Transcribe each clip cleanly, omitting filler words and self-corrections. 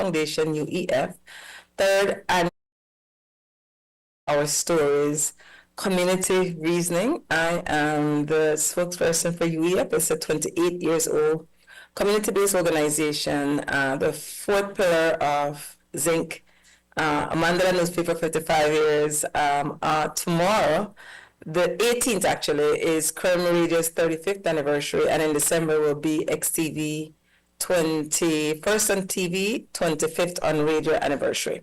Foundation, UEF, third and our stories, community reasoning. I am the spokesperson for UEF. It's a 28 years old community-based organization, the fourth pillar of Zinc. Amanda newspaper 55 years. Tomorrow, the 18th actually, is Kerm Radio's 35th anniversary, and in December will be XTV 21st on TV, 25th on radio anniversary.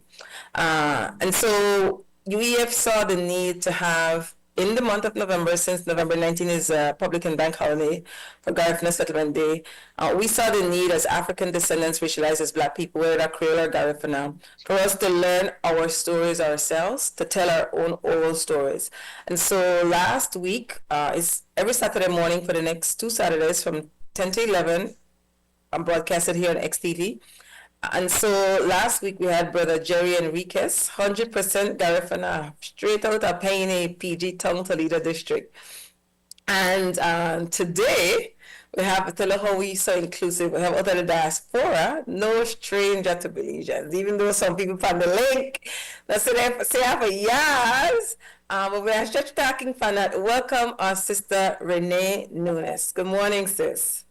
And so UEF saw the need to have, in the month of November, since November 19 is a public and bank holiday for Garifuna Settlement Day, we saw the need as African descendants, racialized as Black people, whether they're Creole or Garifuna, for us to learn our stories ourselves, to tell our own oral stories. And so last week, is every Saturday morning for the next 2 Saturdays from 10 to 11, I'm broadcasted here on XTV. And so last week we had Brother Jerry Enriquez, 100% Garifuna, straight out of Paine, PG Tongue, Toledo District. And today we have, to tell you how we so inclusive, we have out of the diaspora, no stranger to Belizeans, even though some people found the link, that's say for years. But we are just talking for that. Welcome our sister Rhenae Nunez. Good morning, sis.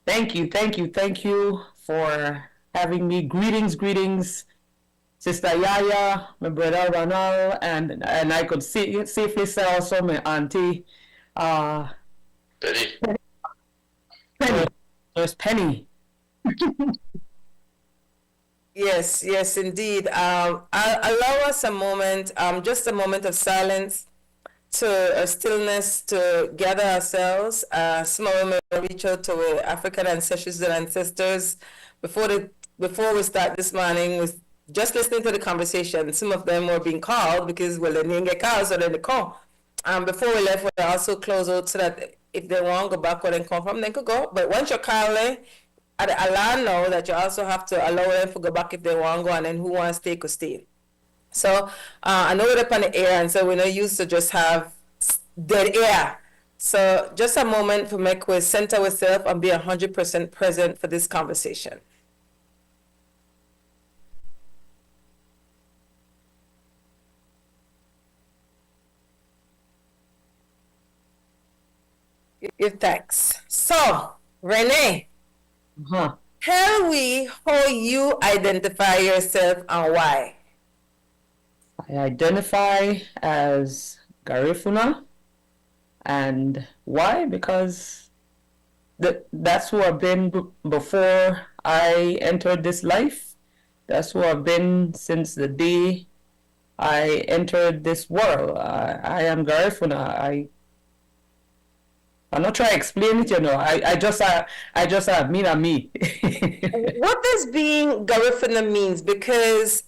Thank you for having me. Greetings, Sister YaYa, my brother Ronald, and I could safely say also my auntie, Penny. There's Penny. Yes, indeed. Allow us a moment, just a moment of silence, to stillness, to gather ourselves. Some of them will reach out to our African ancestors and ancestors. Before we start this morning, with just listening to the conversation, some of them were being called because, well, they didn't get called, so they didn't call. Before we left, we also close out so that if they want to go back where they come from, they could go. But once you're called, allow know that you also have to allow them to go back if they want to go, and then who wants to stay could stay. So I know we're up on the air, and so we're not used to just have dead air. So just a moment to make we center ourselves and be 100% present for this conversation. Give thanks. So, Rhenae, tell me how you identify yourself and why. I identify as Garifuna, and why? Because that's who I've been before I entered this life. That's who I've been since the day I entered this world. I am Garifuna. I'm not trying to explain it, I just have me and me. What does being Garifuna means? Because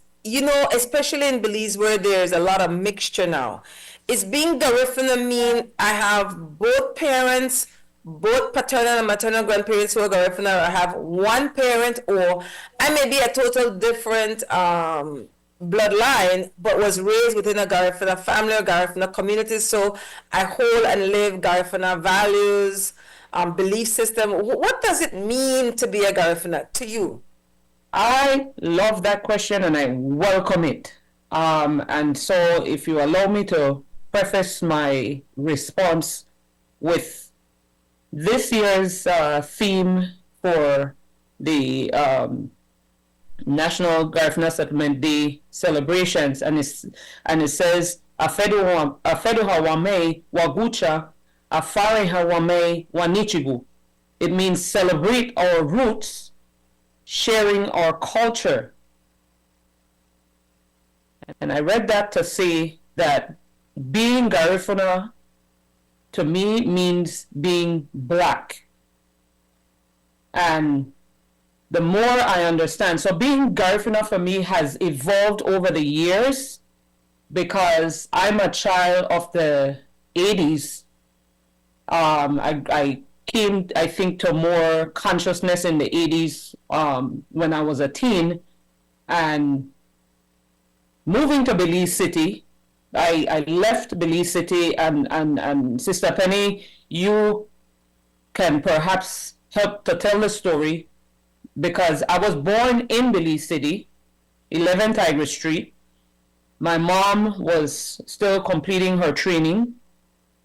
especially in Belize where there's a lot of mixture now, is being Garifuna mean I have both parents, both paternal and maternal grandparents who are Garifuna, or I have one parent, or I may be a total different bloodline, but was raised within a Garifuna family or Garifuna community, so I hold and live Garifuna values, belief system. What does it mean to be a Garifuna to you? I love that question and I welcome it. And so if you allow me to preface my response with this year's theme for the National Garifuna Settlement Day celebrations, and it says Afedu Hawame Wagucha Afare Hawame Wanichigu. It means celebrate our roots, sharing our culture. And I read that to say that being Garifuna to me means being Black. And the more I understand, so being Garifuna for me has evolved over the years because I'm a child of the 80s. I came, I think, to more consciousness in the 80s when I was a teen, and moving to Belize City, I left Belize City, and Sister Penny, you can perhaps help to tell the story. because I was born in Belize City, 11 Tiger Street. My mom was still completing her training,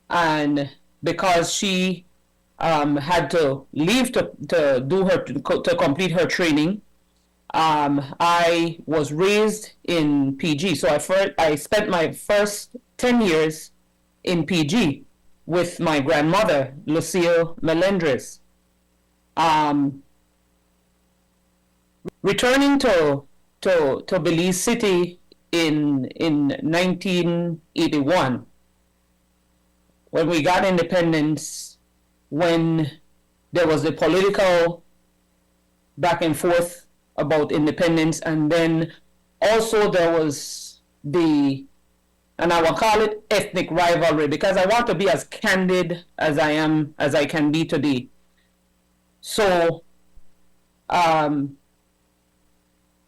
and because she had to leave to do her to complete her training, I was raised in PG. So I spent my first 10 years in PG with my grandmother, Lucille Melendres. Returning to Belize City in 1981, when we got independence, when there was the political back and forth about independence, and then also there was and I will call it ethnic rivalry, because I want to be as candid as I can be today. So I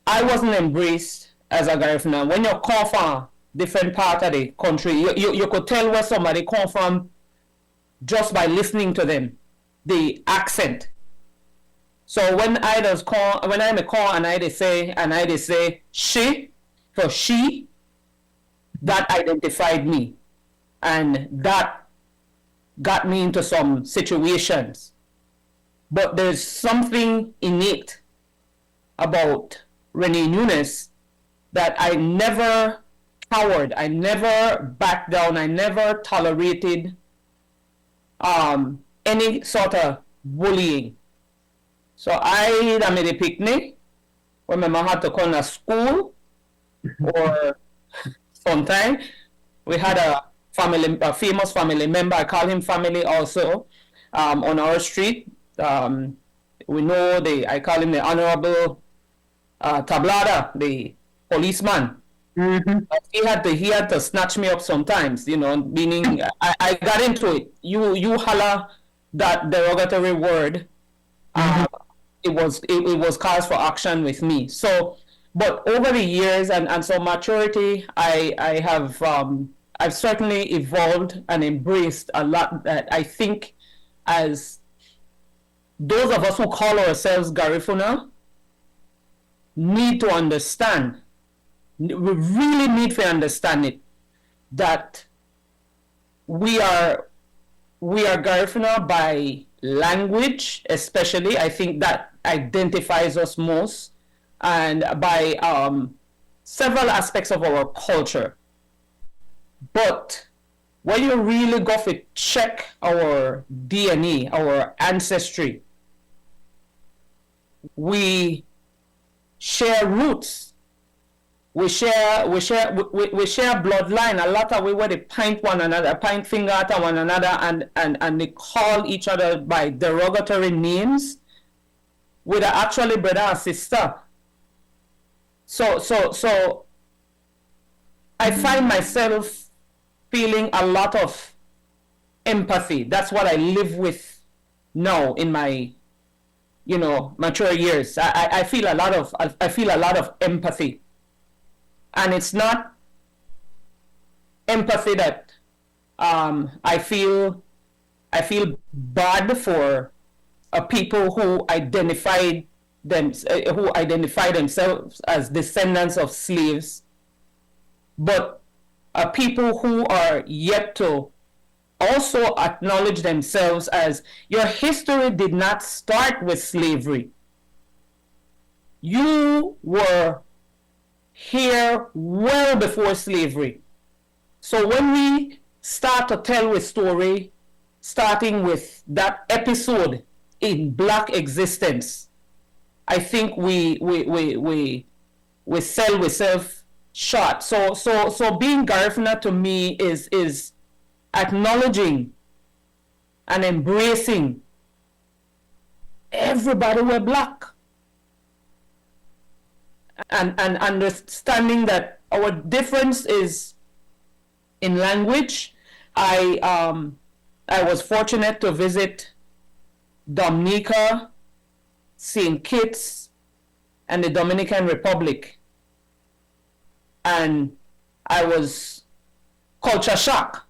wasn't embraced as a Garifuna. When you come from different part of the country, you could tell where somebody come from just by listening to them, the accent. So when I call and I say she, for she, that identified me, and that got me into some situations. But there's something innate about Rhenae Nunez that I never cowered, I never backed down, I never tolerated any sort of bullying. So I made a picnic when my mom had to come to school, or sometime we had a famous family member, I call him family also, on our street. We know I call him the Honorable Tablada, the policeman. Mm-hmm. He had to snatch me up sometimes, meaning I got into it. You holler that derogatory word. It was cause for action with me. So, but over the years and so maturity, I have I've certainly evolved and embraced a lot that I think, as those of us who call ourselves Garifuna need to understand. We really need to understand it, that we are Garifuna by language, especially. I think that identifies us most, and by several aspects of our culture. But when you really go to check our DNA, our ancestry, we share roots. We share bloodline. A lot of we where they point one another, point finger at one another, and they call each other by derogatory names, with actually brother and sister. So I find myself feeling a lot of empathy. That's what I live with now in my mature years. I feel a lot of empathy. And it's not empathy that I feel bad for people who identify themselves as descendants of slaves, but people who are yet to also acknowledge themselves as, your history did not start with slavery. You were here well before slavery. So when we start to tell a story, starting with that episode in Black existence, I think we sell ourselves short. So being Garifuna to me is acknowledging and embracing everybody we're Black. And understanding that our difference is in language. I was fortunate to visit Dominica, St. Kitts, and the Dominican Republic, and I was culture shock.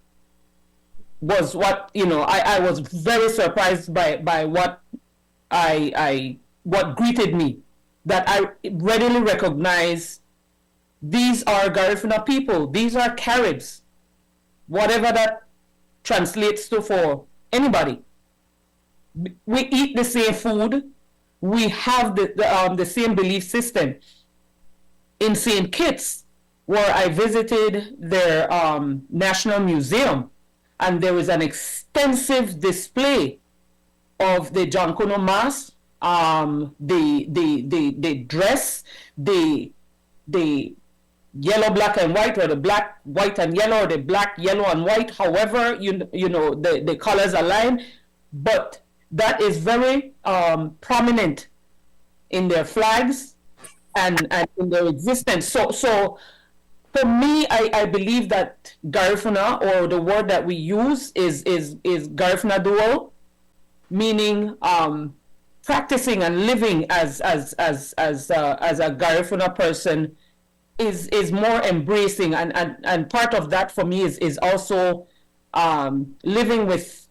Was what I was very surprised by what I what greeted me, that I readily recognize these are Garifuna people, these are Caribs, whatever that translates to for anybody. We eat the same food, we have the same belief system. In St. Kitts, where I visited their National Museum, and there was an extensive display of the Jankono mask, the dress, the yellow, black, and white, or the black, white, and yellow, or the black, yellow, and white, however you know the colors align, but that is very prominent in their flags and in their existence. So for me, I believe that Garifuna, or the word that we use, is Garifuna dual, meaning practicing and living as a Garifuna person is more embracing, and part of that for me is also living with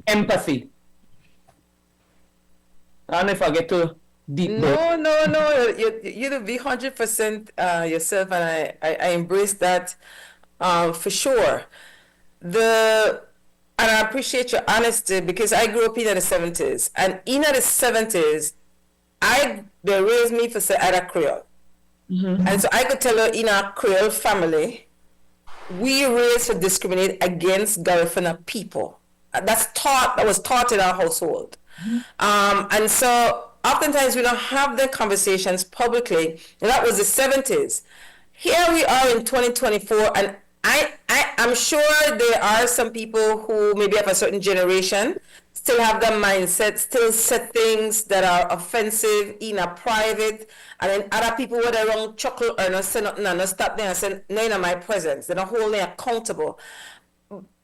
empathy. I don't know if I get too deep. No. You be 100% yourself, and I embrace that for sure. And I appreciate your honesty, because I grew up in the 70s, and in the 70s, they raised me for say other Creole, and so I could tell you, in our Creole family, we raised to discriminate against Garifuna people. That was taught in our household. And so oftentimes we don't have the conversations publicly. And that was the 70s. Here we are in 2024, and I'm sure there are some people who maybe of a certain generation still have that mindset, still set things that are offensive in a private, and then other people with their wrong chuckle or not say nothing and not stop there and say, no, in my presence. They're not holding accountable.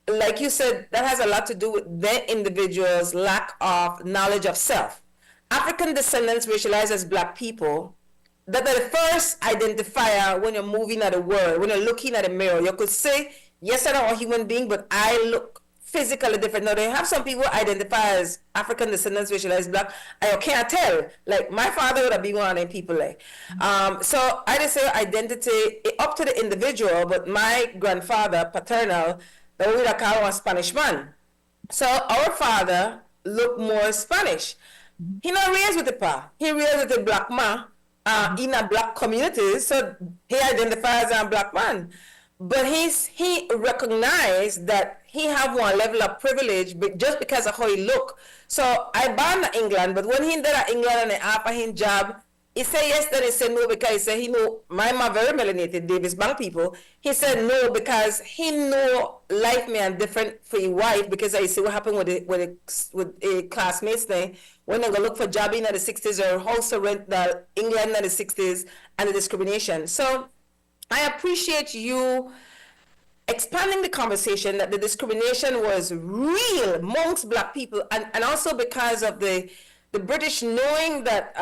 Like you said, that has a lot to do with their individual's lack of knowledge of self. African descendants racialized as Black people, that are the first identifier when you're moving at the world, when you're looking at a mirror. You could say, yes, I'm a human being, but I look physically different. Now, they have some people identify as African descendants racialized Black. I can't tell. Like, my father would have been one of them people. Like, so I just say identity, up to the individual, but my grandfather, paternal, that we would call a Spanish man. So our father looked more Spanish. He not raised with the pa. He raised with a Black man in a Black community. So he identifies as a Black man. But he recognized that he have one level of privilege, but just because of how he look. So I born in England, but when he did at England and he offer him job, he said yes, then he said no, because he said he know my mom very melanated Davis Bank people. He said no because he know life may be different for his wife, because I see what happened with a classmates thing when they go look for job in the 60s or house or rent the England in the 60s and the discrimination. So I appreciate you expanding the conversation that the discrimination was real amongst Black people, and also because of the British knowing that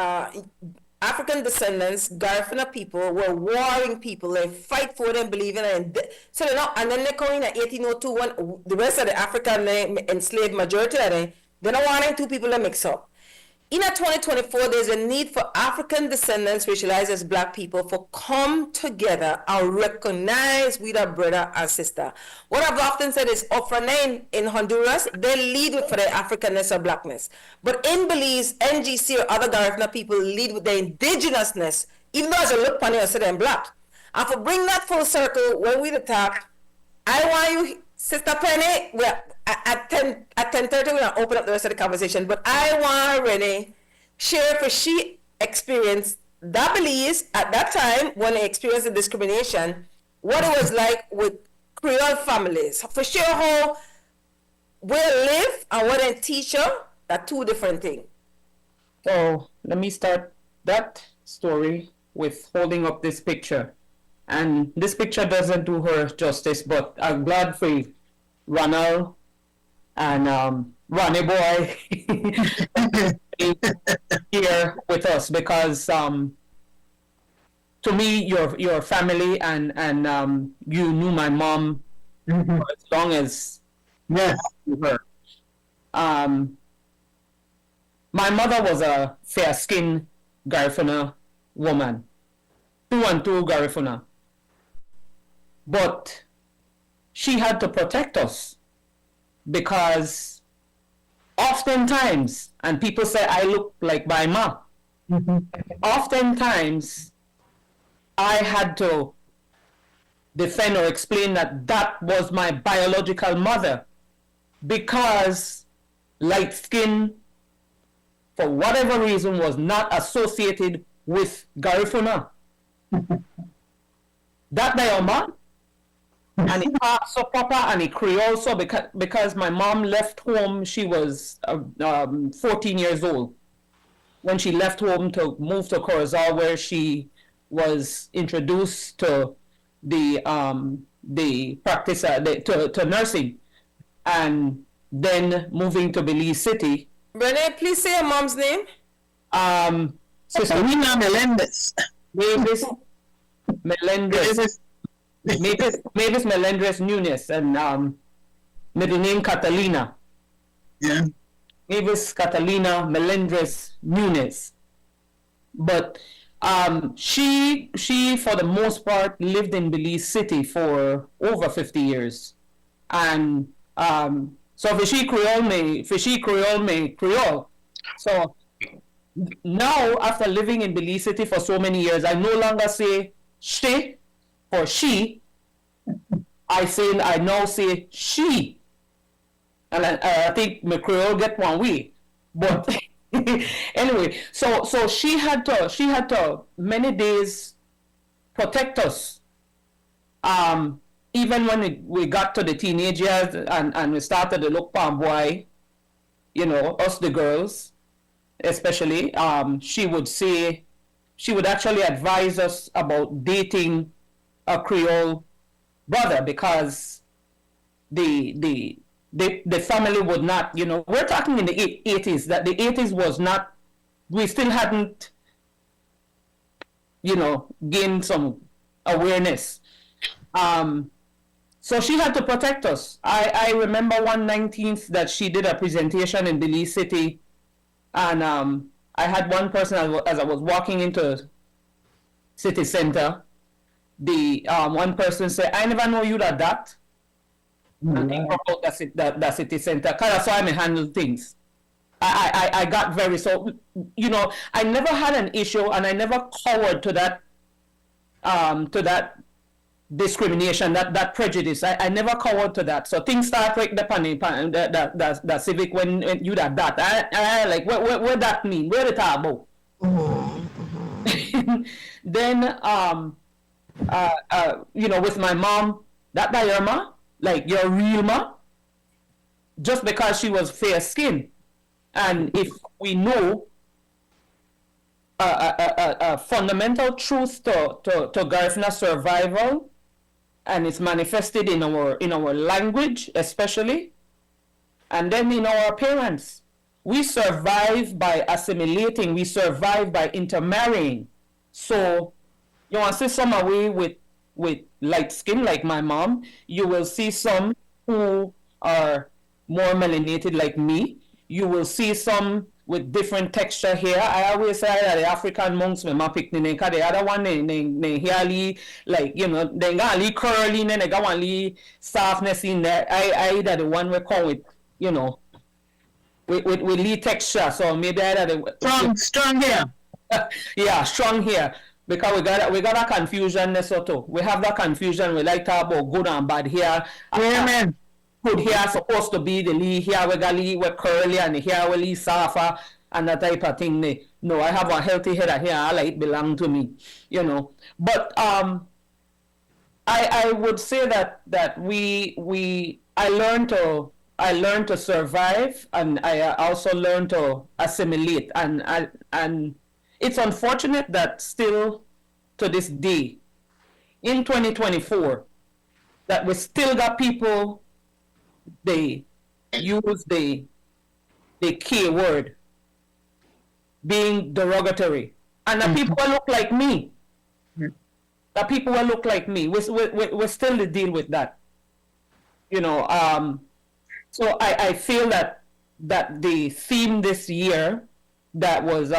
African descendants, Garifuna people, were warring people. They fight for them, believe in it. So they're not, and then they come in at 1802, when the rest of the African enslaved majority of them, they're not wanting two people to mix up. In 2024, there's a need for African descendants racialized as Black people for come together and recognize we are brother and sister. What I've often said is, Rhenae in Honduras, they lead with for their Africanness or Blackness. But in Belize, NGC or other Garifuna people lead with their indigenousness, even though as a look upon it, I say them Black. And for bring that full circle, when we talk, I want you, Sister Penny, at 10:30 we're gonna open up the rest of the conversation, but I want Rhenae share, for she experienced that Belize at that time when they experienced the discrimination, what it was like with Creole families. For sure how where they live and what they teach you are two different things. So let me start that story with holding up this picture. And this picture doesn't do her justice, but I'm glad for Ronald and Ronnie boy here with us, because to me, your family and you knew my mom for as long as Yes. her. My mother was a fair-skinned Garifuna woman, two and two Garifuna, but she had to protect us because oftentimes, and people say I look like my mom, oftentimes I had to defend or explain that that was my biological mother because light skin, for whatever reason, was not associated with Garifuna. That my mom, and it so proper and it Creole so because my mom left home, she was 14 years old when she left home to move to Corozal, where she was introduced to the practice to nursing, and then moving to Belize City. Rhenae, please say your mom's name. Sister Rina Melendez. Mavis Melendez. Mavis Melendez Nunez, and middle name Catalina. Yeah. Mavis Catalina Melendez Nunez. But she for the most part lived in Belize City for over 50 years. And so Fishy Creole me Creole. So now, after living in Belize City for so many years, I no longer say she or she. I now say she. And I think my Creole get one way. But anyway, so she had to many days protect us. Even when we got to the teenage years and we started to look for boy, you know, us the girls, especially, she would actually advise us about dating a Creole brother because the family would not, you know, we're talking in the 80s, that the 80s was not, we still hadn't, you know, gained some awareness. So she had to protect us. I remember one 19th that she did a presentation in Belize City, and I had one person as I was walking into city center, the one person said, "I never know you that." And they broke out that city center. Cause that's how I handle things. I got very, so, you know, I never had an issue, and I never cowered to that discrimination, that prejudice. I never cowered to that. So things start like the civic when you that. I like what that mean? Where the talk about? Then you know, with my mom, that your ma, like your real ma, just because she was fair skinned. And if we know a fundamental truth to Garifuna survival, and it's manifested in our language especially, and then in our appearance. We survive by assimilating, we survive by intermarrying. So you want to see some away with light skin like my mom, you will see some who are more melanated like me. You will see some with different texture here. I always say that the African monks when my picnic, because the other one they here like, you know, they got a curly and they got one softness in there. I that the one we call it, you know, with lead texture. So maybe I the strong here. Yeah, strong here. Because we got a confusion too. We have that confusion. We like talk about good and bad here. Yeah, man. Good hair supposed to be the lee here we got lee we curly and the hair we lee softer and that type of thing. No, I have a healthy head of hair. I like it belong to me, you know. But I would say that I learned to survive, and I also learned to assimilate, and it's unfortunate that still to this day in 2024 that we still got people, they use the K word being derogatory, and the people will look like me. The people will look like me. We still deal with that, you know. So I feel that the theme this year that was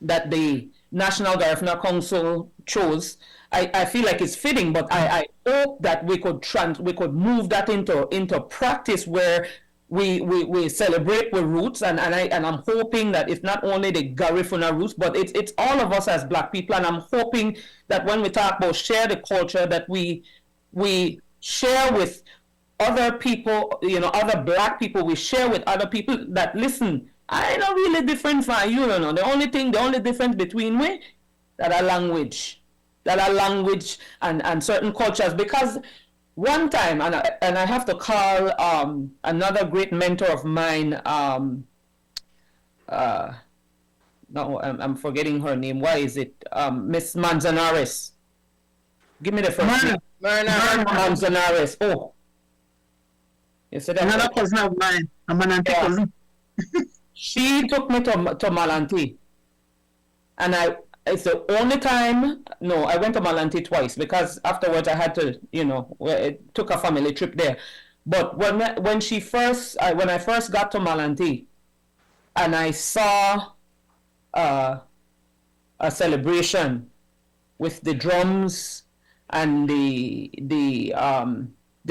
that the National Garifuna Council chose, I feel like it's fitting, but I hope that we could move that into practice where we celebrate with roots, and I'm hoping that it's not only the Garifuna roots, but it's all of us as Black people, and I'm hoping that when we talk about share the culture, that we share with other people, other Black people, we share with other people that, listen, I ain't not really different from you, you know. The only difference between we, that are language and certain cultures. Because one time, and I have to call another great mentor of mine, no, I'm forgetting her name. Why is it? Miss Manzanares. Give me the first name. Manzanares. Oh. You said that. Another cousin of mine. I'm an auntie cousin. She took me to Malante. And it's the only time, no, I went to Malante twice, because afterwards I had to, it took a family trip there. But when I first got to Malante, and I saw a celebration with the drums and there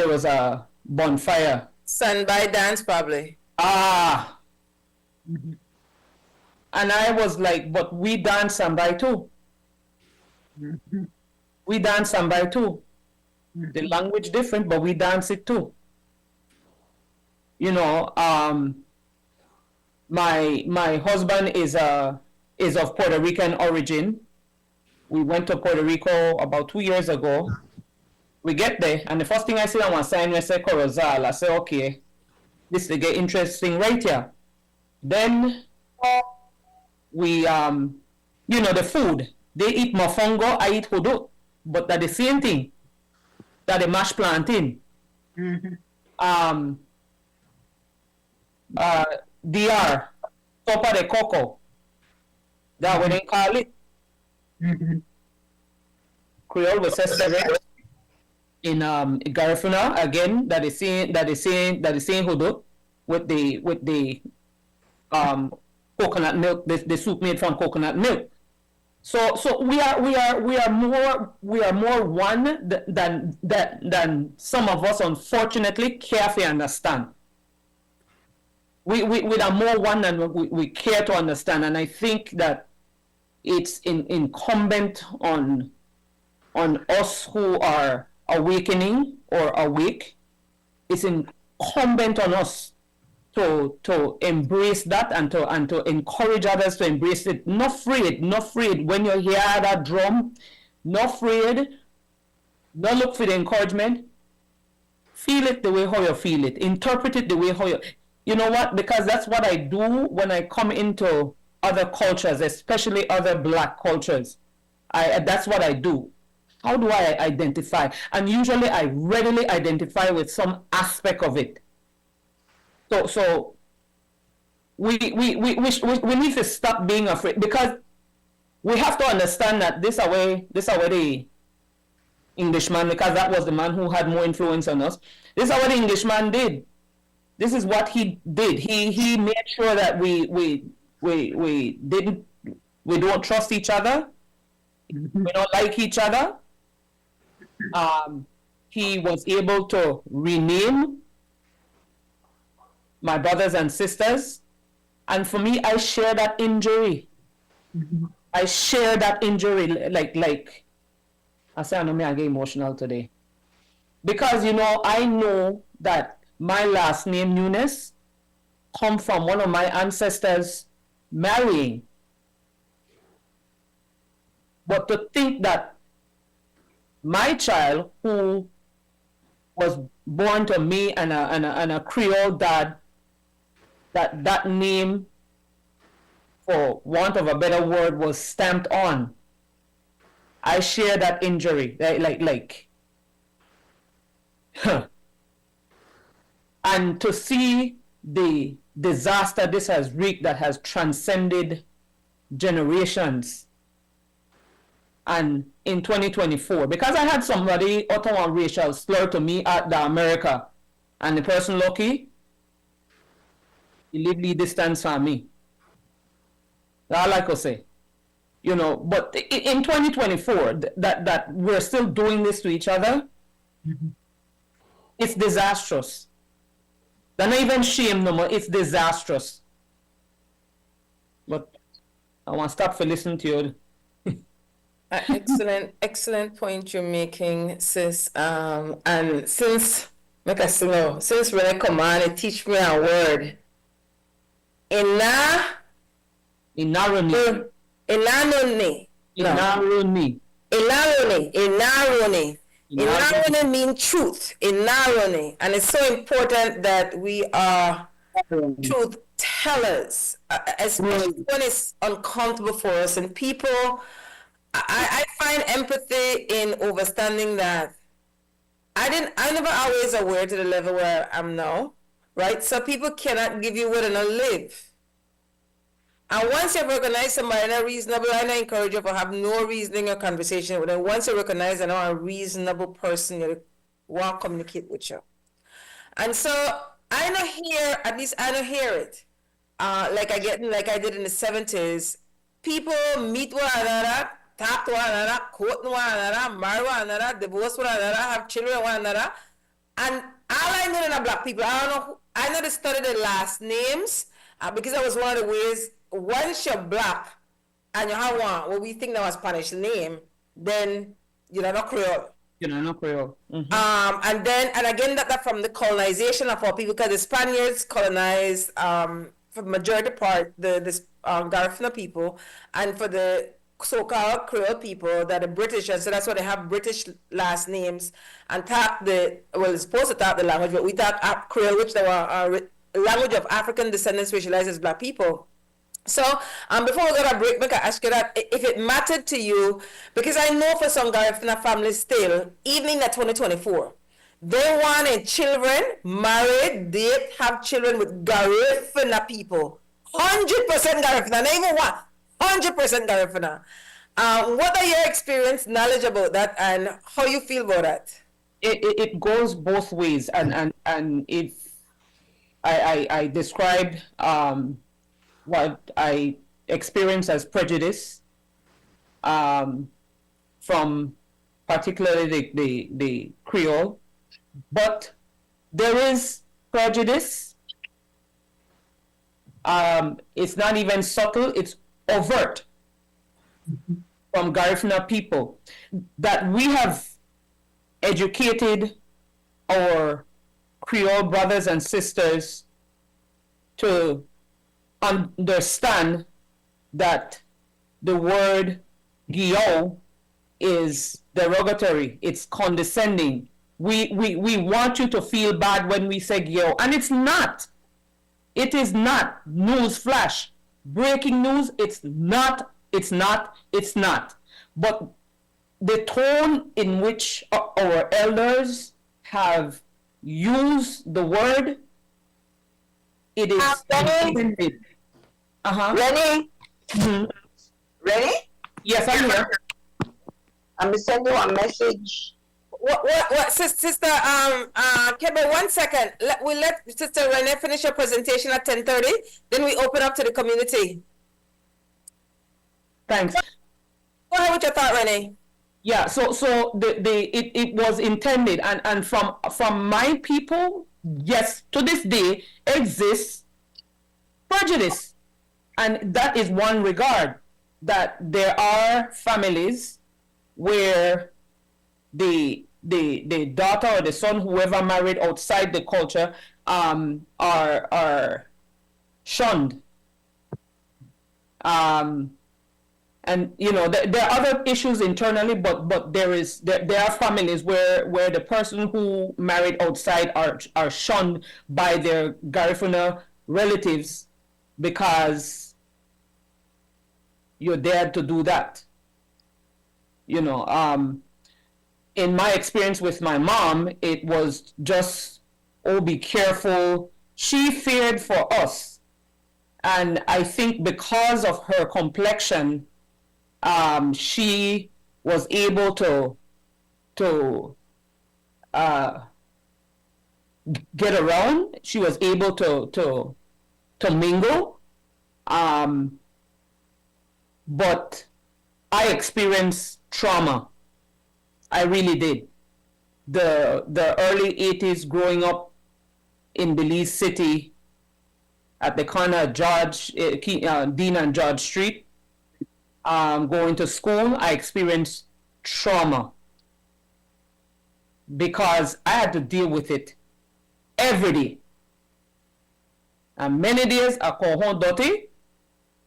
was a bonfire. Sunby dance, probably. Mm-hmm. And I was like, but we dance Sambai too. Mm-hmm. We dance Sambai too. Mm-hmm. The language different, but we dance it too. My husband is of Puerto Rican origin. We went to Puerto Rico about 2 years ago. We get there, and the first thing I see on my sign, I say Corozal. I say, okay, this will get interesting right here. Then we, the food. They eat mofongo, I eat hodo, but that's the same thing. That the mashed plantain. Mm-hmm. DR, sopa de coco. That's what they call it. Mm-hmm. Creole with sesame. In Garifuna again, that is saying hodo with the coconut milk, the soup made from coconut milk. So we are more one than some of us unfortunately carefully understand. We are more one than we care to understand, and I think that it's incumbent on us who are awakening or awake. It's incumbent on us to embrace that and to encourage others to embrace it. Not afraid. When you hear that drum, not afraid. Not look for the encouragement. Feel it the way how you feel it. Interpret it the way how you. You know what? Because that's what I do when I come into other cultures, especially other Black cultures. That's what I do. How do I identify? And usually I readily identify with some aspect of it. So we need to stop being afraid, because we have to understand that this away the Englishman, because that was the man who had more influence on us. This is what the Englishman did. This is what he did. He made sure that we don't trust each other. We don't like each other. He was able to rename my brothers and sisters, and for me, I share that injury. I share that injury like I say, I know me, I get emotional today, because I know that my last name Nunez come from one of my ancestors marrying. But to think that my child, who was born to me and a Creole dad, that name, for want of a better word, was stamped on. I share that injury, and to see the disaster this has wreaked, that has transcended generations. And in 2024, because I had somebody utter one racial slur to me at the America, and the person lucky, he lived the distance from me. I like to say, but in 2024, that we're still doing this to each other, it's disastrous. They're not even shame no more. It's disastrous. But I want to stop for listening to you. Excellent point you're making, sis. And since, like I said, since Rhenae come on and teach me a word, Inaroni. Inaroni. Inaroni. Inaroni means truth. Inaroni. And it's so important that we are truth tellers, especially when it's uncomfortable for us. And people, I find empathy in understanding that I never always aware to the level where I am now, right? So people cannot give you what they not live. And once you recognize somebody not reasonable, I don't encourage you to have no reasoning or conversation with them. Once you recognize they're not a reasonable person, you want to communicate with you. And so I don't hear, at least I don't hear it. Like I did in the 70s. People meet one another, talk to one another, quote one another, marry one another, divorce one another, have children with one another. And all I know in black people, I know they studied their last names because that was one of the ways. Once you're black and you have what we think that was Spanish name, then you're not Creole. You're not Creole. Mm-hmm. And again that from the colonization of our people, because the Spaniards colonized for the majority part the Garifuna people, and for the so-called Creole people that the British, and so that's why they have British last names and it's supposed to talk the language, but we talk Creole, which they were language of African descendants racialized as black people. So, before we go to break, I ask you that if it mattered to you, because I know for some Garifuna families still, even in 2024, they wanted children, married, date, have children with Garifuna people. 100% Garifuna, not even one. 100% Garifuna. What are your experience, knowledge about that, and how you feel about that? It goes both ways, and if I described what I experienced as prejudice from particularly the Creole, but there is prejudice. It's not even subtle, it's overt from Garifuna people that we have educated our Creole brothers and sisters to understand that the word Gio is derogatory, it's condescending. We want you to feel bad when we say Gio, and it's not. It is not. News flash. Breaking news, it's not. But the tone in which our elders have used the word, it is intended. Rhenae? Mm-hmm. Rhenae? Yes, I'm here. I'm gonna send you a message. What, sister? Keba, 1 second. We let Sister Rhenae finish her presentation at 10:30. Then we open up to the community. Thanks. Go ahead with your thought, Rhenae. Yeah. So it was intended, and from my people, yes, to this day exists prejudice, and that is one regard that there are families where the daughter or the son, whoever married outside the culture, are shunned. And there are other issues internally, but there are families where the person who married outside are shunned by their Garifuna relatives because you're dared to do that. In my experience with my mom, it was just, oh, be careful. She feared for us. And I think because of her complexion, she was able to get around. She was able to mingle. but I experienced trauma. I really did. The early 80s growing up in Belize City at the corner of Dean and George Street, going to school, I experienced trauma because I had to deal with it every day. And many days I call home dirty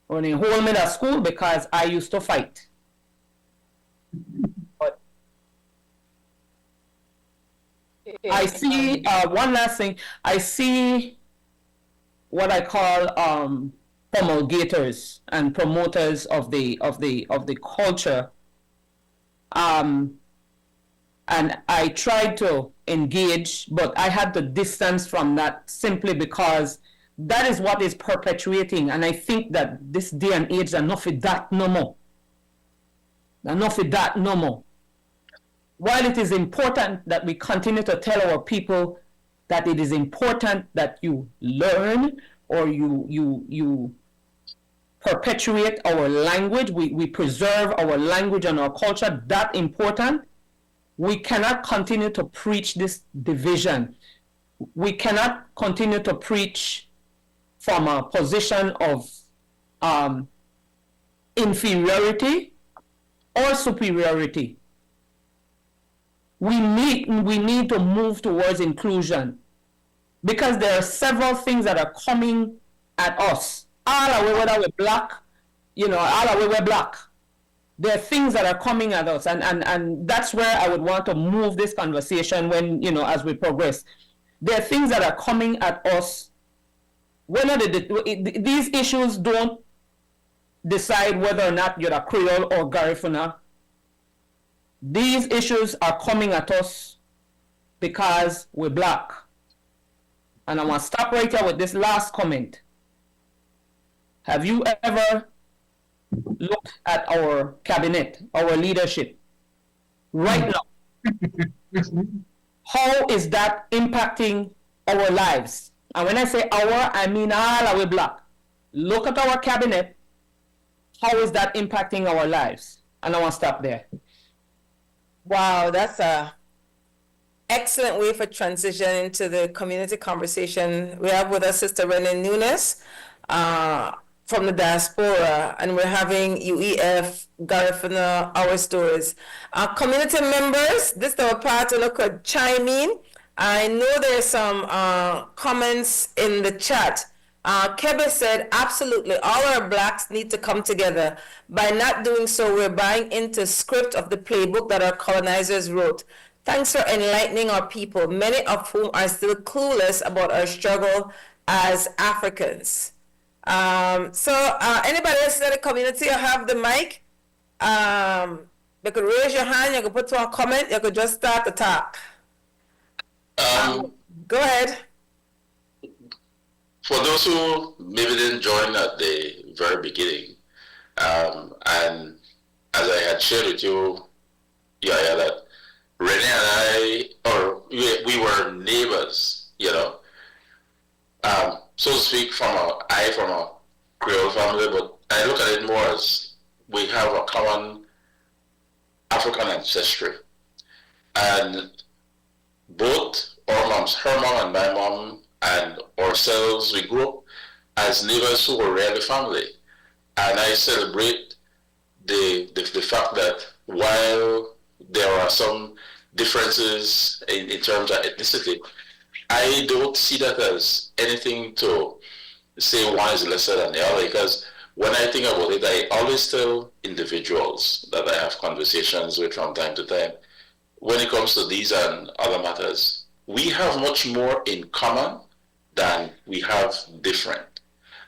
when they hold me at school because I used to fight. But I see one last thing. I see what I call promulgators and promoters of the culture. And I tried to engage, but I had to distance from that simply because that is what is perpetuating. And I think that this day and age, enough of that no more. Enough of that no more. While it is important that we continue to tell our people that it is important that you learn or you perpetuate our language, we preserve our language and our culture, that important, we cannot continue to preach this division. We cannot continue to preach from a position of inferiority or superiority. We need to move towards inclusion because there are several things that are coming at us. All the way whether we're black, all the way we're black. There are things that are coming at us, and that's where I would want to move this conversation when, as we progress. There are things that are coming at us. These issues don't decide whether or not you're a Creole or Garifuna. These issues are coming at us because we're black. And I want to stop right here with this last comment. Have you ever looked at our cabinet, our leadership, right now? How is that impacting our lives? And when I say our, I mean all our black. Look at our cabinet. How is that impacting our lives? And I want to stop there. Wow, that's a excellent way for transition into the community conversation. We have with us Sister Rhenae Nunez from the diaspora, and we're having UEF Garifuna Ourstories. Community members, this is our part who could chime in. I know there's some comments in the chat. Kebe said, absolutely, all our blacks need to come together. By not doing so, we're buying into script of the playbook that our colonizers wrote. Thanks for enlightening our people, many of whom are still clueless about our struggle as Africans. Anybody else in the community have the mic? You could raise your hand, you could put one comment, you could just start the talk. Go ahead. For those who maybe didn't join at the very beginning, and as I had shared with you, YaYa, that Rhenae and we were neighbors, so to speak, from a Creole family, but I look at it more as we have a common African ancestry. And both our moms, her mom and my mom, and ourselves, we grew up as neighbors who were really family. And I celebrate the fact that while there are some differences in terms of ethnicity, I don't see that as anything to say one is lesser than the other, because when I think about it, I always tell individuals that I have conversations with from time to time, when it comes to these and other matters, we have much more in common than we have different.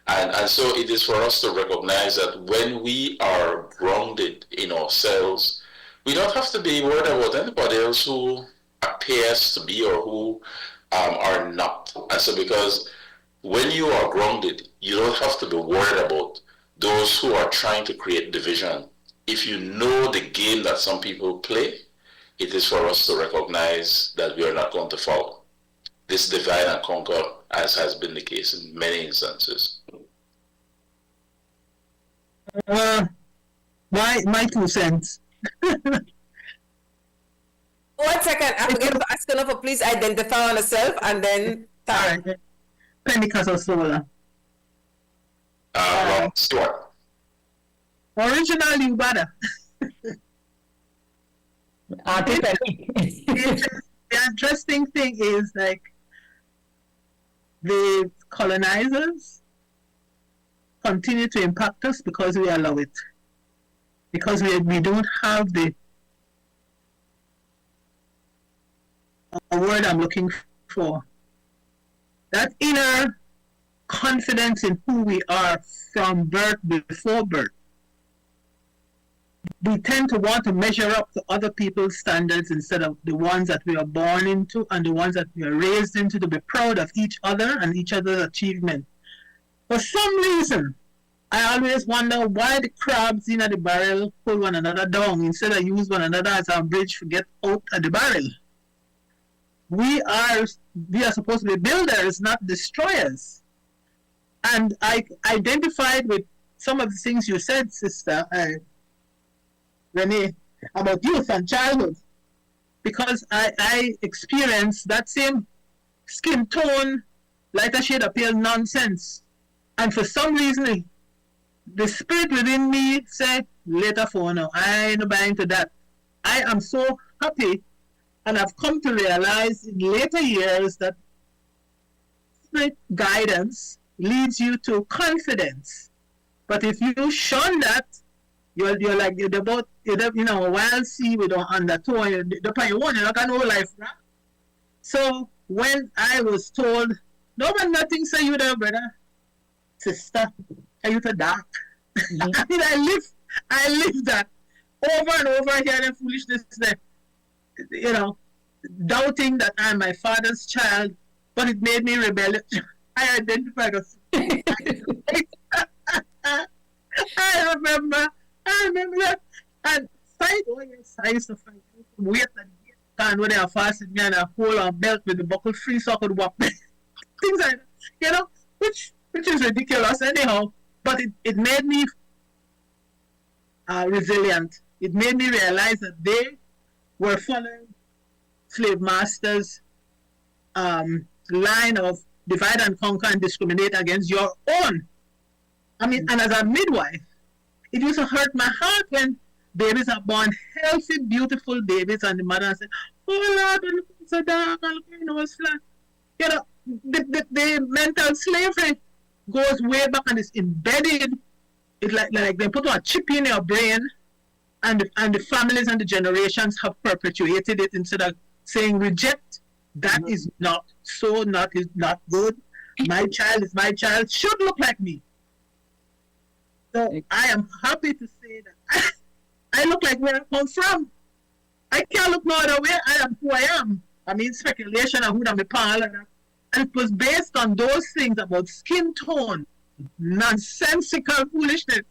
And so it is for us to recognize that when we are grounded in ourselves, we don't have to be worried about anybody else who appears to be or who are not. And so because when you are grounded, you don't have to be worried about those who are trying to create division. If you know the game that some people play, it is for us to recognize that we are not going to fall this divide and conquer, as has been the case in many instances. my 2 cents. 1 second, I forget to ask enough, please identify on yourself and then All right. Pentecostal Solar. Stuart. Originally, Ubada. The interesting thing is, like, the colonizers continue to impact us because we allow it. Because we don't have the a word I'm looking for. That inner confidence in who we are from birth, before birth. We tend to want to measure up to other people's standards instead of the ones that we are born into and the ones that we are raised into, to be proud of each other and each other's achievement. For some reason, I always wonder why the crabs in the barrel pull one another down instead of use one another as a bridge to get out of the barrel. We are supposed to be builders, not destroyers. And I identified with some of the things you said, Sister Rhenae, about youth and childhood, because I experienced that same skin tone, lighter shade of pale nonsense. And for some reason, the spirit within me said, later for now, I ain't buying to that. I am so happy, and I've come to realize in later years that spirit guidance leads you to confidence. But if you shun that, you're like, you're about, a wild sea with an undertow, you're not got no life, right? So when I was told, no one nothing say you there, brother, sister, are you the dark? Mm-hmm. I mean, I live that over and over here, the foolishness that, doubting that I'm my father's child, but it made me rebellious. I identified as I remember that. And fight, oh yes, I used to fight. Wait at the time when they are fasting me and I hold on belt with the buckle free so I could walk. Things like that, which is ridiculous anyhow. But it made me resilient. It made me realize that they were following slave masters' line of divide and conquer and discriminate against your own. I mean, and as a midwife, it used to hurt my heart when babies are born healthy, beautiful babies, and the mother says, "Oh Lord, look so dark, it's flat." The mental slavery goes way back and it's embedded. It's like they put a chip in your brain, and the families and the generations have perpetuated it instead of saying reject. That is not so. Is not good. My child is my child. Should look like me. So I am happy to say that I look like where I come from. I can't look no other way. I am who I am. I mean, speculation of who I'm a pal and that. And it was based on those things about skin tone, nonsensical foolishness.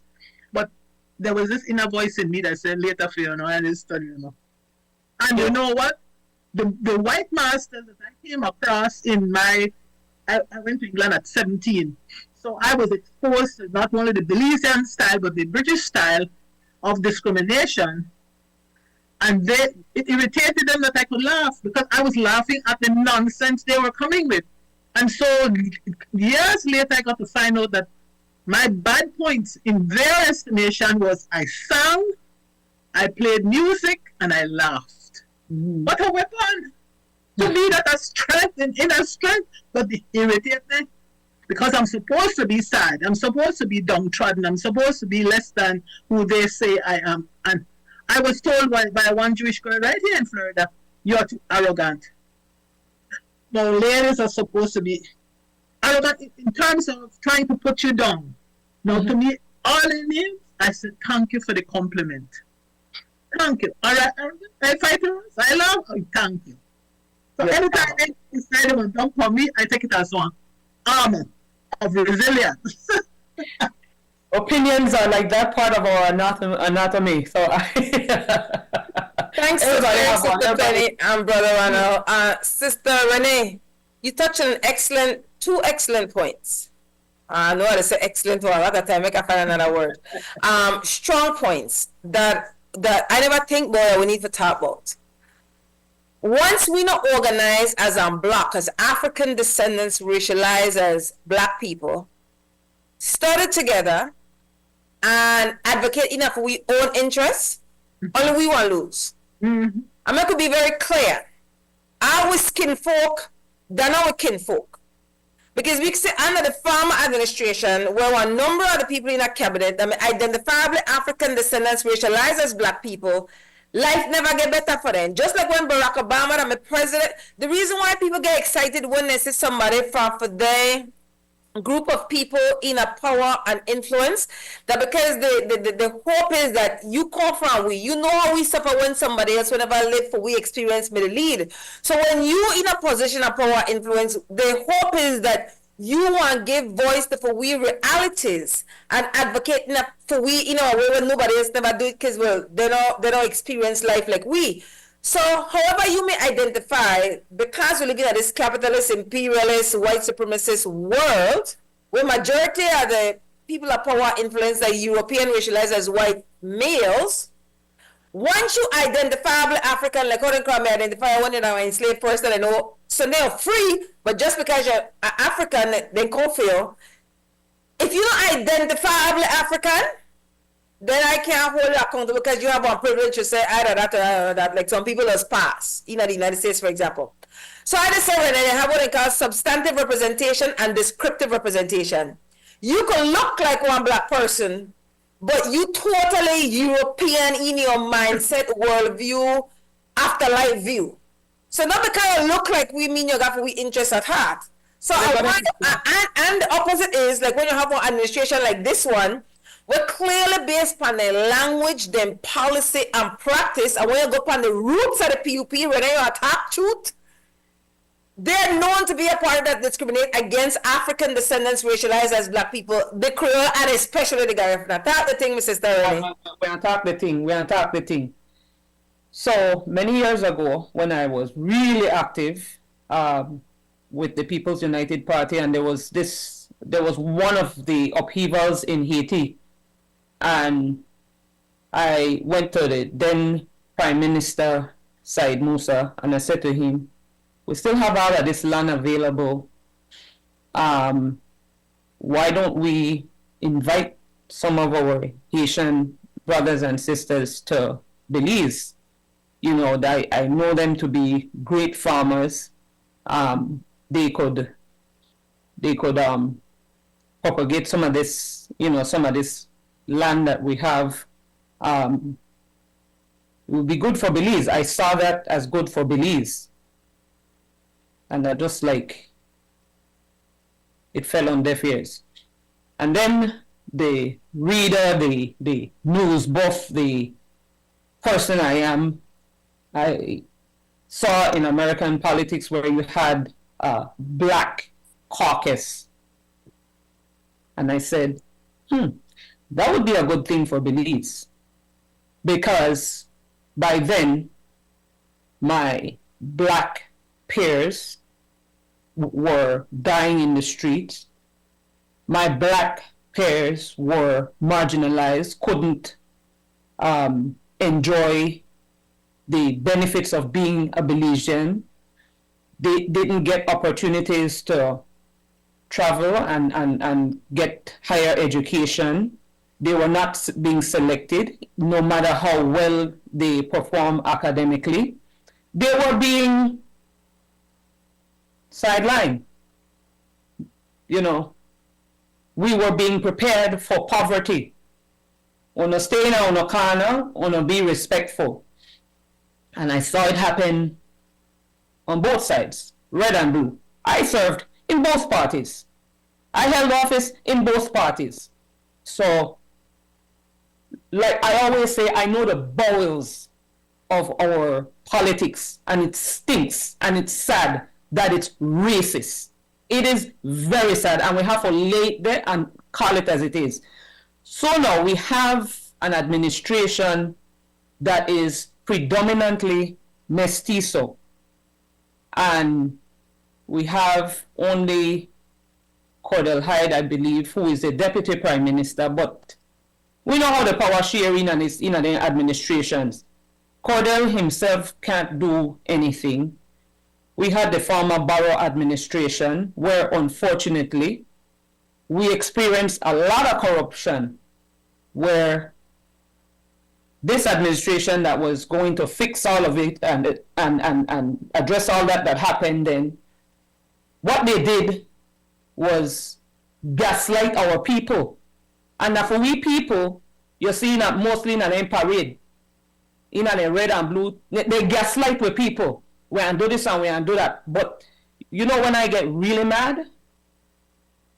But there was this inner voice in me that said, later for I didn't study, And you know what? The white masters that I came across I went to England at 17. So I was exposed to not only the Belizean style, but the British style of discrimination. And it irritated them that I could laugh because I was laughing at the nonsense they were coming with. And so years later, I got to find out that my bad points in their estimation was I sang, I played music, and I laughed. What a weapon! To me, that's a strength, inner strength, but it irritated me. Because I'm supposed to be sad. I'm supposed to be downtrodden. I'm supposed to be less than who they say I am. And I was told by one Jewish girl right here in Florida, you're too arrogant. Now, ladies are supposed to be arrogant in terms of trying to put you down. Now, to me, all it means, I said, thank you for the compliment. Thank you. All right, I fight you. I love you. Thank you. So anytime they decide to dump on me, I take it as one armor of resilience. Opinions are like that part of our anatomy. So thanks, Sister Penny and Brother Ronald. Sister Rhenae, you touched on two excellent points. I know how to say excellent word. At that time, I can find another word. Strong points that I never think, boy, we need to talk about. Once we not organized as Black, as African descendants, racialized as Black people, started together and advocate enough for we own interests, only we want to lose. Mm-hmm. I'm going to be very clear. Our skin folk, they're not kin folk. Because we say under the former administration, where a number of the people in our cabinet, identifiably African descendants, racialized as Black people, life never get better for them. Just like when Barack Obama, I'm a president, the reason why people get excited when they see somebody from for their group of people in a power and influence, that because the hope is that you come from you know how we suffer when somebody else whenever live for we experience may lead. So when you in a position of power influence, the hope is that you want to give voice to for we realities and advocate for we in a way when nobody else never do it, because well they don't experience life like we. So, however you may identify, because we're looking at this capitalist, imperialist, white supremacist world, where majority of the people of power influence are European racialized as white males, once you identifiably African, like how they call me, identify one in our enslaved person, I know, so they're free, but just because you're African, they can't feel. If you're not identifiably African, then I can't hold you accountable because you have one privilege to say either that or that. Like some people just pass in the United States, for example. So I just say when they have what they call substantive representation and descriptive representation. You can look like one Black person, but you totally European in your mindset, worldview, afterlife view. So not because you look like we mean you got for we interest at heart. So and the opposite is like when you have one administration like this one, we're clearly based on the language, then policy and practice. And when you go upon the roots of the PUP, when you attack truth, they're known to be a party that discriminate against African descendants racialized as Black people, the Creole, and especially the Garifuna. Attack the thing, Mrs. Rhenae. We attack the thing. So many years ago, when I was really active with the People's United Party, and there was one of the upheavals in Haiti. And I went to the then Prime Minister Said Musa and I said to him, we still have all of this land available. Why don't we invite some of our Haitian brothers and sisters to Belize? You know, I know them to be great farmers. They could propagate some of this land that we have. It would be good for Belize. I saw that as good for Belize. And I just like, it fell on deaf ears. And then the reader, the news buff, the person I am, I saw in American politics where you had a Black caucus. And I said, that would be a good thing for Belize, because by then my Black peers were dying in the streets. My Black peers were marginalized, couldn't enjoy the benefits of being a Belizean. They didn't get opportunities to travel and get higher education. They were not being selected, no matter how well they perform academically. They were being sidelined. You know, we were being prepared for poverty. Wanna stay in our corner, wanna be respectful. And I saw it happen on both sides, red and blue. I served in both parties. I held office in both parties. So, like I always say, I know the bowels of our politics, and it stinks, and it's sad that it's racist. It is very sad, and we have to lay it there and call it as it is. So now we have an administration that is predominantly mestizo, and we have only Cordell Hyde, I believe, who is the deputy prime minister, but we know how the power sharing and is in the administrations. Cordell himself can't do anything. We had the former borough administration where, unfortunately, we experienced a lot of corruption where this administration that was going to fix all of it and address all that happened then, what they did was gaslight our people. And for we people, you're seeing that mostly in an parade, in a red and blue, they gaslight with people. We can do this and we can do that. But you know when I get really mad?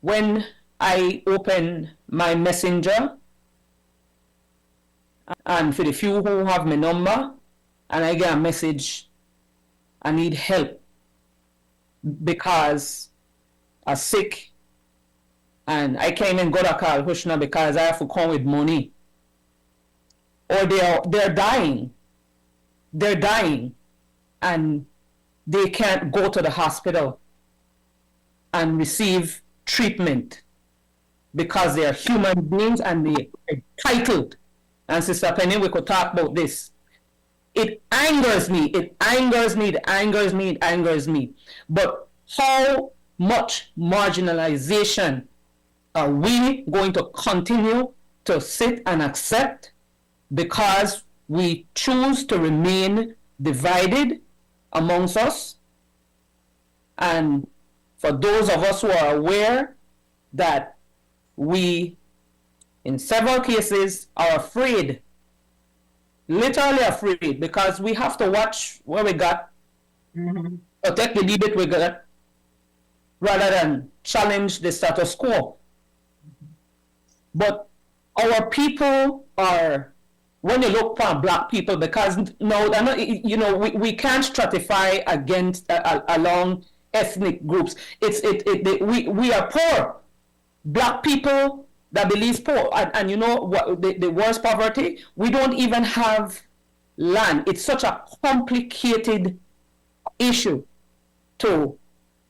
When I open my messenger, and for the few who have my number, and I get a message, I need help because I'm sick, and I can't even go to call Hushna because I have to come with money. Or they're dying. They're dying, and they can't go to the hospital and receive treatment because they're human beings and they're entitled. And Sister Penny, we could talk about this. It angers me. It angers me. It angers me. It angers me. But how much marginalization are we going to continue to sit and accept because we choose to remain divided amongst us? And for those of us who are aware that we, in several cases, are afraid, literally afraid, because we have to watch where we got, protect the debate we got, rather than challenge the status quo. But our people are, when you look for black people, because no, you know, we can't stratify against along ethnic groups. We are poor. Black people that believes poor, and you know what the worst poverty? We don't even have land. It's such a complicated issue to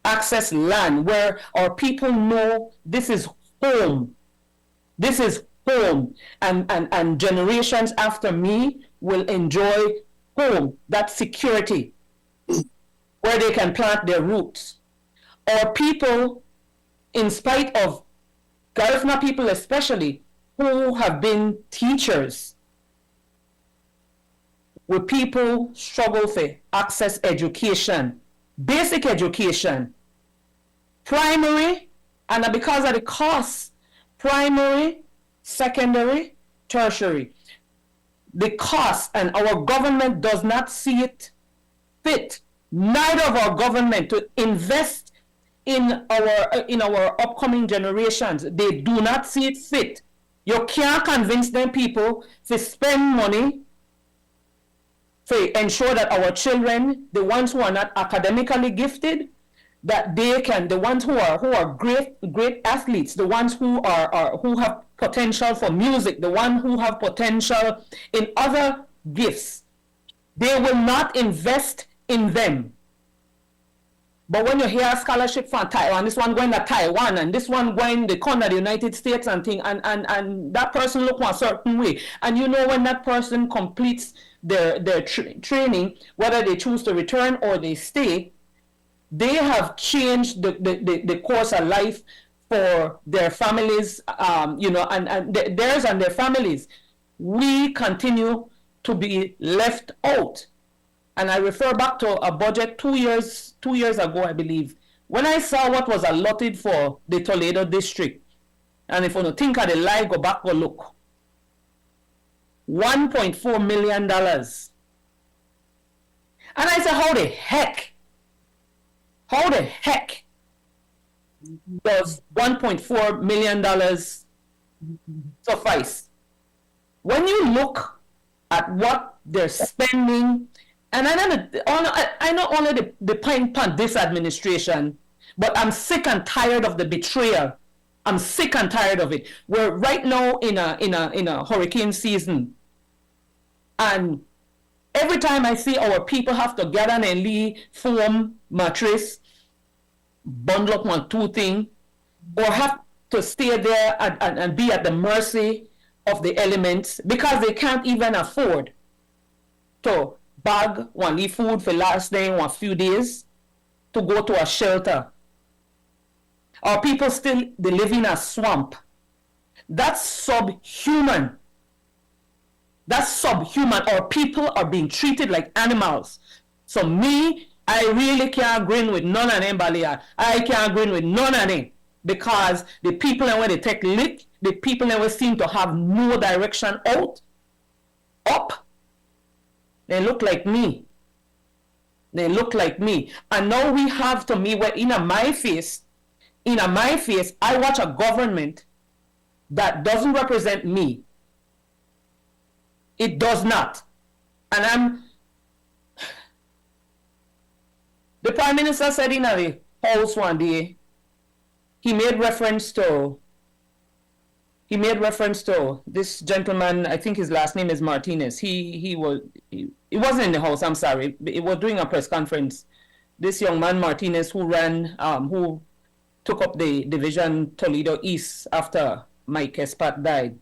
access land where our people know this is home. This is home, and generations after me will enjoy home, that security where they can plant their roots. Our people, in spite of Garifuna people especially, who have been teachers, where people struggle for access education, basic education, primary, and because of the costs, primary, secondary, tertiary. The cost, and our government does not see it fit, neither of our government, to invest in our upcoming generations. They do not see it fit. You can't convince them people to spend money to ensure that our children, the ones who are not academically gifted, that they can, the ones who are great athletes, the ones who have potential for music, the ones who have potential in other gifts, they will not invest in them. But when you hear a scholarship from Taiwan, this one going to Taiwan, and this one going to the United States and thing, and that person look one certain way, and you know when that person completes their training, whether they choose to return or they stay, they have changed the course of life for their families, you know, and theirs and their families. We continue to be left out. And I refer back to a budget 2 years ago, I believe, when I saw what was allotted for the Toledo district. And if you don't think of the lie, go back or look. $1.4 million. And I said, how the heck does $1.4 million suffice? When you look at what they're spending, and I know only the point on this administration, but I'm sick and tired of the betrayal. I'm sick and tired of it. We're right now in a hurricane season, and every time I see our people have to gather and lay foam mattress, bundle up on two things, or have to stay there and be at the mercy of the elements because they can't even afford to bag one leaf food for last day one few days to go to a shelter. Or people still they live in a swamp. That's subhuman. That's subhuman. Or people are being treated like animals. So me, I really can't agree with none of them, Balia. I can't agree with none of them. Because the people that when they take lick, the people that seem to have no direction out, up, they look like me. They look like me. And now we have to me, in my face, I watch a government that doesn't represent me. It does not. And the Prime Minister said in a house one day, he made reference to this gentleman. I think his last name is Martinez. He wasn't in the house. I'm sorry. It was doing a press conference. This young man Martinez who took up the division Toledo East after Mike Espat died,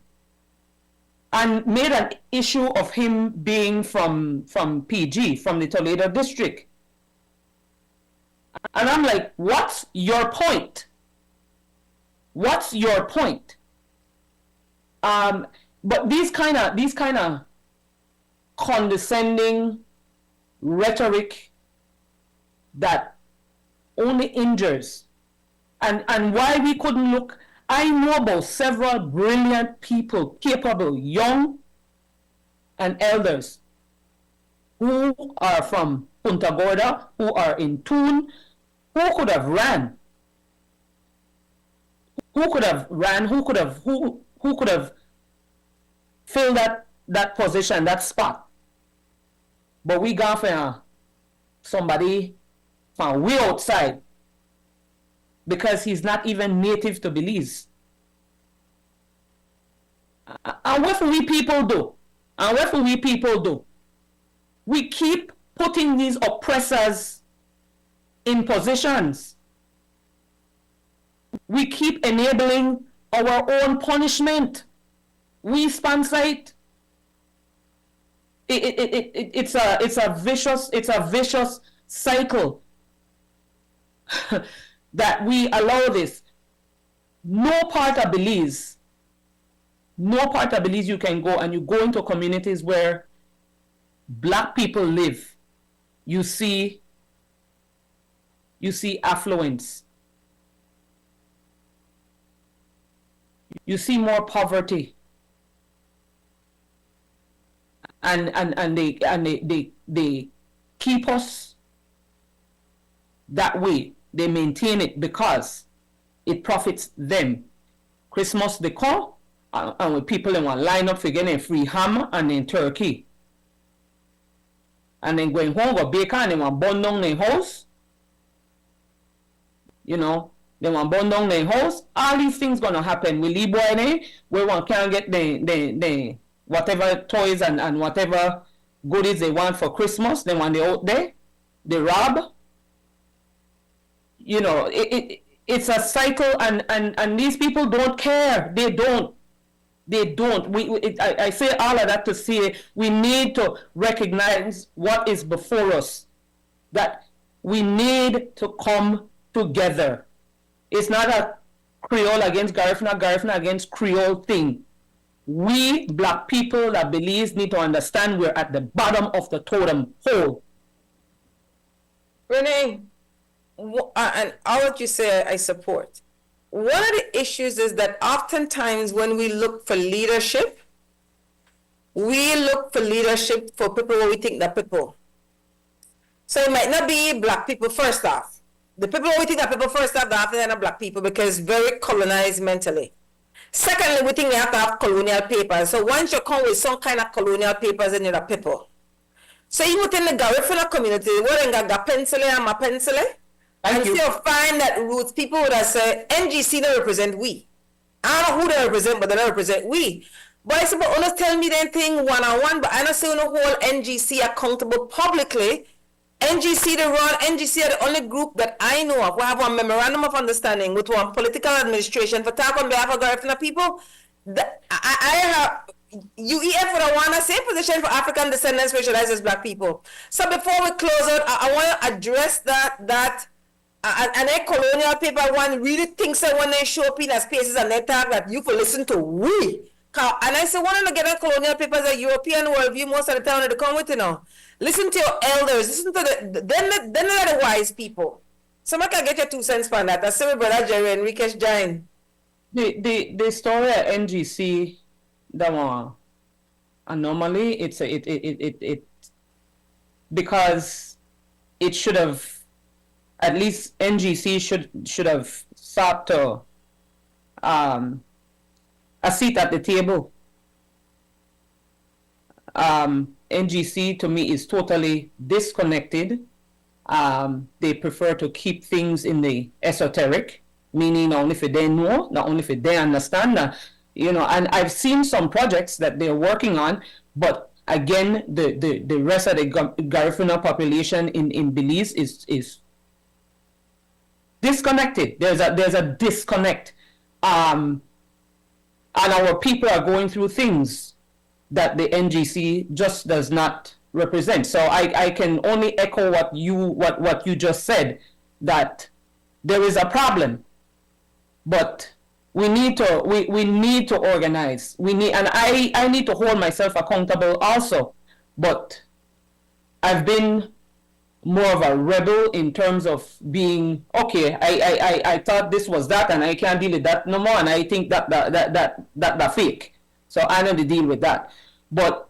and made an issue of him being from PG, from the Toledo district. And I'm like, what's your point? What's your point? But these kind of condescending rhetoric that only injures, and why we couldn't look. I know about several brilliant people, capable, young and elders, who are from Punta Gorda, who are in tune, who could have ran. Who could have filled that position, that spot? But we got for somebody from way outside because he's not even native to Belize. And what will we people do? We keep putting these oppressors in positions. We keep enabling our own punishment. We sponsor it. It's a vicious cycle that we allow this. No part of Belize you can go, and you go into communities where black people live. You see affluence. You see more poverty, and they keep us that way. They maintain it because it profits them. Christmas they call, and when people in one line up for getting free ham and then turkey, and then going home go bacon and one burn down their house. You know. They want burn down their house. All these things gonna happen. We leave boy where one can't get the whatever toys and whatever goodies they want for Christmas. They want they out there. They rob. You know, it's a cycle, and these people don't care. They don't. I say all of that to say we need to recognize what is before us. That we need to come together. It's not a Creole against Garifuna, Garifuna against Creole thing. We black people that Belize need to understand we're at the bottom of the totem pole. Rhenae, and all that you say I support. One of the issues is that oftentimes when we look for leadership for people who we think that people. So it might not be black people first off. The people we think that people first have, often they're not black people because very colonized mentally. Secondly, we think they have to have colonial papers. So once you come with some kind of colonial papers, then you're a people. So you within the Garifuna community, where they got pencil and my pencil, and still find that roots people would have said NGC don't represent we. I don't know who they represent, but they don't represent we. But I said, but always tell me that thing one-on-one, but I don't see the whole NGC accountable publicly NGC the run, NGC are the only group that I know of who have a memorandum of understanding with one political administration for talk on behalf of Garifuna people. I have UEF would want the same position for African descendants racialized as black people. So before we close out, I want to address that and a colonial people one really thinks that when they show up in spaces and they talk that you for listen to we. And I say one of the getting colonial papers a European worldview most of the time when they come with listen to your elders, listen to then they're the wise people. Somebody can get your 2 cents for that. That's my brother Jerry Enriquez Jain. The story at NGC that one anomaly, it because it should have, at least NGC should have sought to a seat at the table. NGC to me is totally disconnected. They prefer to keep things in the esoteric, meaning not only if they know, not only if they understand, and I've seen some projects that they're working on, but again, the rest of the Garifuna population in Belize is disconnected. There's a disconnect. And our people are going through things that the NGC just does not represent. So I can only echo what you just said, that there is a problem, but we need to organize. And I need to hold myself accountable also. But I've been more of a rebel in terms of being okay. I thought this was that, and I can't deal with that no more, and I think that fake. So I know to deal with that. But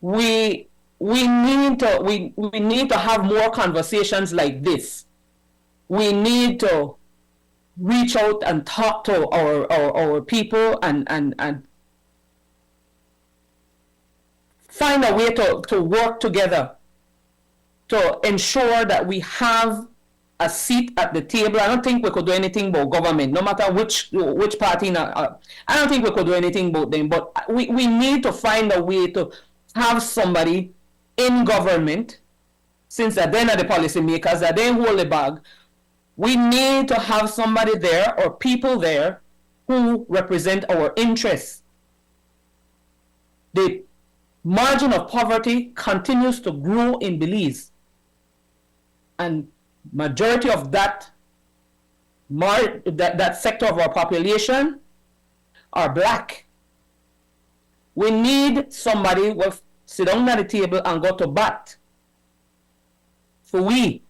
we need to have more conversations like this. We need to reach out and talk to our people and find a way to work together to ensure that we have a seat at the table. I don't think we could do anything about government, no matter which party. I don't think we could do anything about them, but we need to find a way to have somebody in government, since they're then the policymakers, that they hold the bag. We need to have somebody there or people there who represent our interests. The margin of poverty continues to grow in Belize. And majority of that sector of our population are black. We need somebody who will sit down at the table and go to bat for we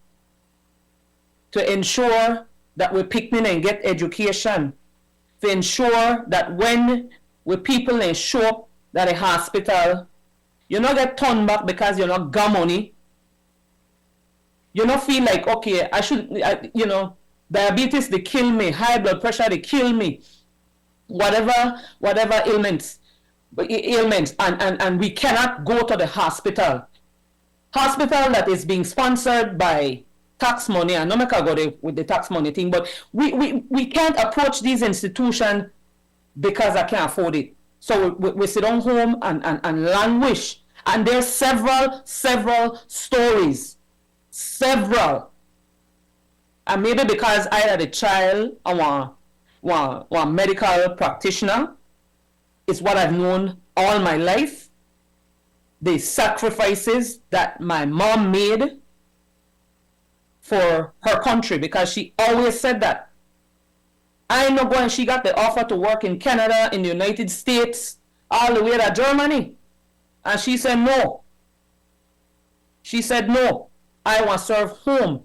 to ensure that we pick in and get education, to ensure that when we people and show up at a hospital, you not get turned back because you're not got money. You don't feel like, okay, diabetes, they kill me, high blood pressure, they kill me, whatever ailments, and we cannot go to the hospital that is being sponsored by tax money. And I'm not going to go with the tax money thing, but we can't approach these institutions because I can't afford it. So we sit down home and languish. And there's several stories. Several. And maybe because I had a child, I want medical practitioner. It's what I've known all my life. The sacrifices that my mom made for her country, because she always said that. I know when she got the offer to work in Canada, in the United States, all the way to Germany. And she said no. She said no. I want to serve home.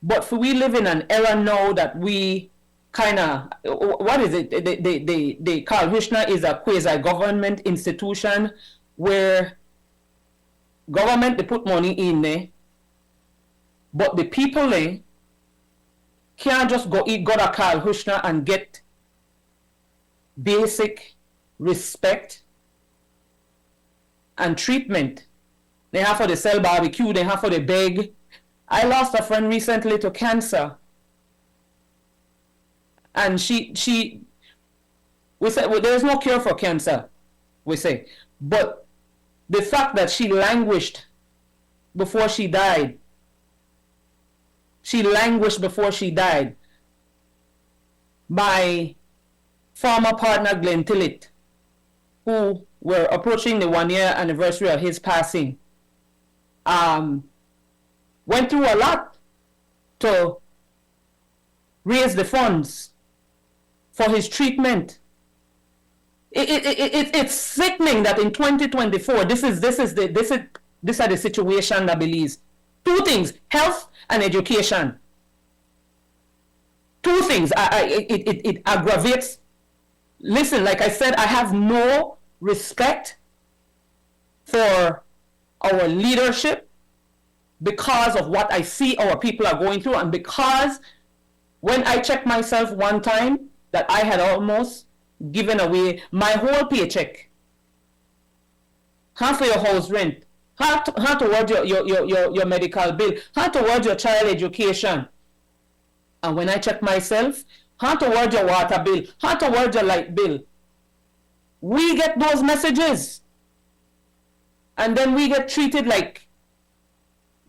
But for we live in an era now that we kind of, what is it? The Carl Rhenae is a quasi-government institution where government, they put money in there, but the people there can't just go to Carl Rhenae and get basic respect and treatment. They have for the sell barbecue, they have for the beg. I lost a friend recently to cancer. And we said, well, there's no cure for cancer, we say. But the fact that she languished before she died. She languished before she died. My former partner, Glenn Tillett, who were approaching the 1-year anniversary of his passing, went through a lot to raise the funds for his treatment. It's sickening that in 2024, this is the situation that Belize. Two things: health and education. Two things. It aggravates. Listen, like I said, I have no respect for our leadership because of what I see our people are going through, and because when I checked myself one time that I had almost given away my whole paycheck, half of your house rent, half towards your medical bill, half towards your child education. And when I check myself, half towards your water bill, half towards your light bill. We get those messages. And then we get treated like,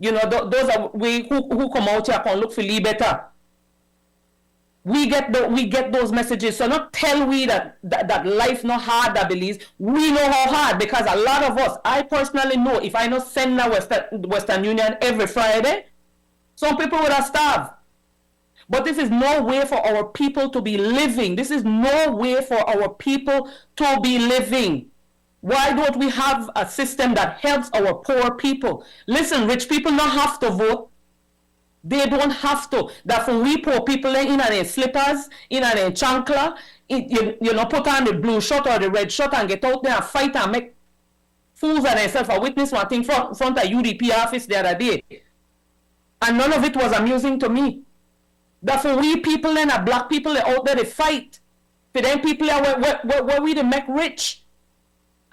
those are we who come out here and look for Lee better. We get those messages. So not tell we that life not hard, that Belize. We know how hard, because a lot of us, I personally know, if I not send a Western Union every Friday, some people would have starved. But this is no way for our people to be living. This is no way for our people to be living. Why don't we have a system that helps our poor people? Listen, rich people not have to vote. They don't have to. That for we poor people in their slippers, in their chancla, put on the blue shirt or the red shirt and get out there and fight and make fools of themselves. I witnessed one thing front of UDP office the other day. And none of it was amusing to me. That for we people and black people out there, they fight. For them people where we they make rich.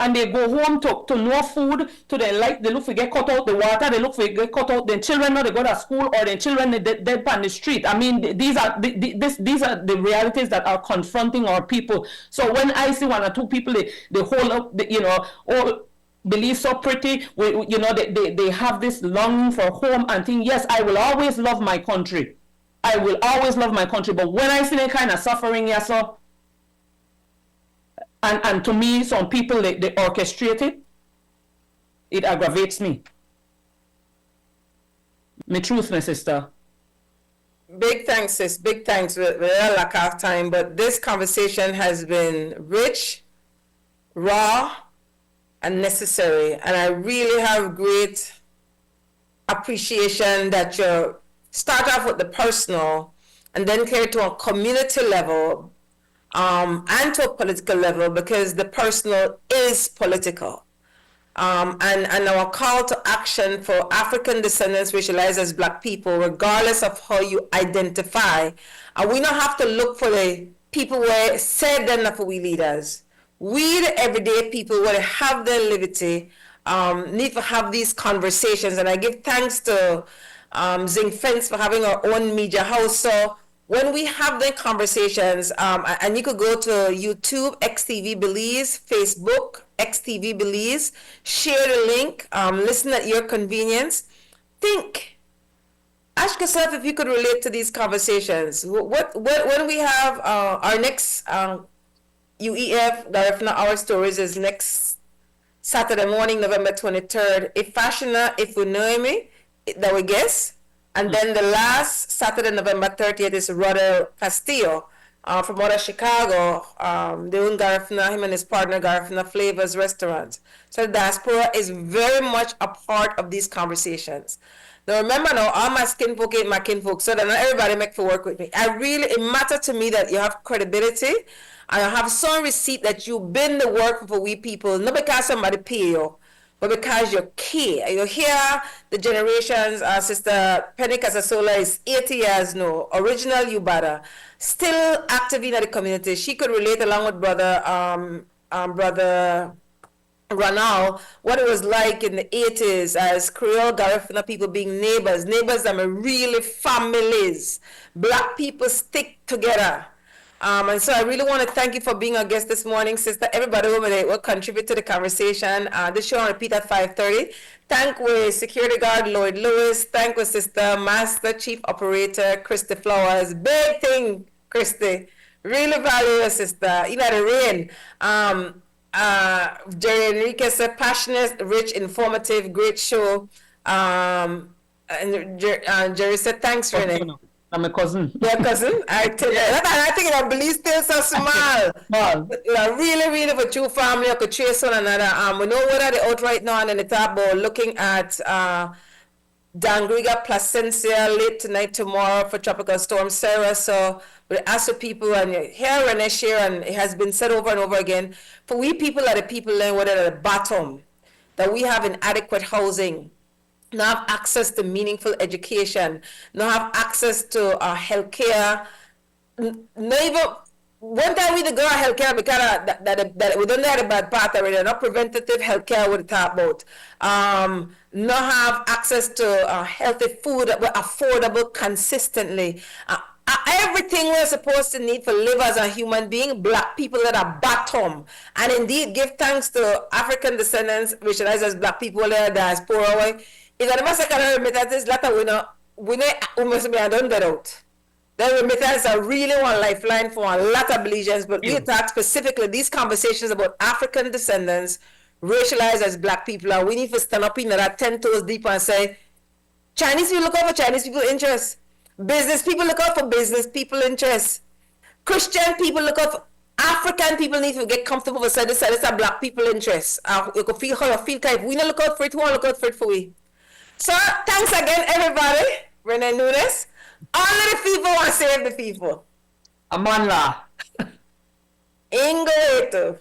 And they go home to no food, to their life, they look for get cut out the water, they look for get cut out, their children know they go to school, or their children they dead on the street. I mean, these are the realities that are confronting our people. So when I see one or two people, they hold up, all believe so pretty, they have this longing for home and think, yes, I will always love my country. I will always love my country. But when I see that kind of suffering, yes, sir, and to me, some people, they orchestrate it. It aggravates me. My truth, my sister. Big thanks, sis. Big thanks. We're a lack of time, but this conversation has been rich, raw, and necessary. And I really have great appreciation that you start off with the personal and then carry to a community level, and to a political level, because the personal is political. And our call to action for African descendants racialized as black people, regardless of how you identify, and we don't have to look for the people where said they're not for we leaders. We, the everyday people, where they have their liberty, need to have these conversations. And I give thanks to Zing Fence for having our own media house. So when we have the conversations, and you could go to YouTube, XTV Belize, Facebook, XTV Belize, share the link, listen at your convenience. Think, ask yourself if you could relate to these conversations. When we have our next UEF Garifuna Ourstories is next Saturday morning, November 23rd. If Fashioner, if we know me, that we guess. And then the last Saturday, November 30th, is Rhenae Castillo from out of Chicago, doing Garifuna, him and his partner, Garifuna Flavors Restaurant. So the diaspora is very much a part of these conversations. Now remember now, all my skinfolk ain't my kinfolk, so that not everybody make for work with me. It matters to me that you have credibility and you have some receipt that you've been the work for we people, not because somebody pay you, but because you care. You hear the generations. Sister Penny Casasola is 80 years now, original Ubada, still active in the community. She could relate along with brother Rhenae, what it was like in the 80s as Creole Garifuna people being neighbors that are really families. Black people stick together. And so I really want to thank you for being our guest this morning, sister. Everybody over there will contribute to the conversation. This show on repeat at 5:30. Thank we security guard Lloyd Lewis. Thank we sister master chief operator Christy Flowers. Big thing, Christy. Really value your sister. You know the rain. Jerry Enriquez said passionate, rich, informative, great show. And Jerry said thanks, Rhenae. I'm a cousin. Your cousin? I tell you, I think I believe still so small. Small. Really, really for two family, I could trace one another. We know what are they out right now and then the top about looking at Dangriga Placencia late tonight, tomorrow for Tropical Storm Sarah. So we ask the people, and here and next year, and it has been said over and over again, for we people are the people then what are at the bottom, that we have inadequate housing, not have access to meaningful education, not have access to health care, not even, one time we did go to health care because that we don't have a bad part already, not preventative health care we talk about, not have access to healthy food that were affordable consistently. Everything we're supposed to need for live as a human being, black people that are bottom. And indeed, give thanks to African descendants, racialized as black people there, diaspora way. If the massacre remittances, later we must be done that out. The remittance are really one lifeline for a lot of Belizeans, but we talk specifically these conversations about African descendants, racialized as black people, and we need to stand up in that 10 toes deep and say, Chinese people look out for Chinese people interests. Business people look out for business people interests. Christian people look out for African people need to get comfortable with this is a black people interests. You can feel how you feel if we don't look out for it, we won't look out for it for we. So thanks again, everybody. Rhenae Nunez. Only the people want to save the people. Amanla. Ingo.